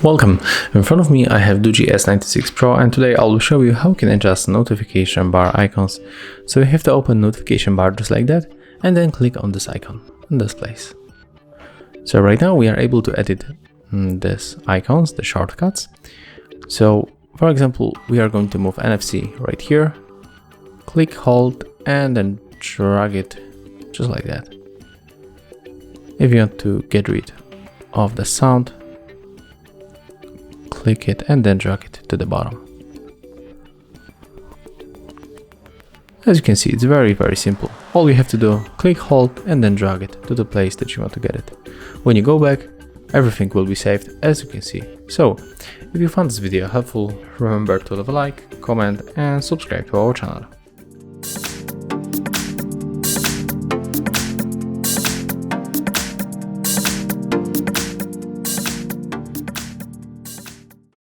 Welcome. In front of me I have DOOGEE S96 Pro, and today I will show you how you can adjust notification bar icons. So you have to open notification bar just like that and then click on this icon in this place. So right now we are able to edit these icons, the shortcuts. So for example, we are going to move NFC right here, click, hold, and then drag it just like that. If you want to get rid of the sound, click it and then drag it to the bottom. As you can see, it's very simple. All you have to do, click, hold, and then drag it to the place that you want to get it. When you go back, everything will be saved, as you can see. So, if you found this video helpful, remember to leave a like, comment, and subscribe to our channel.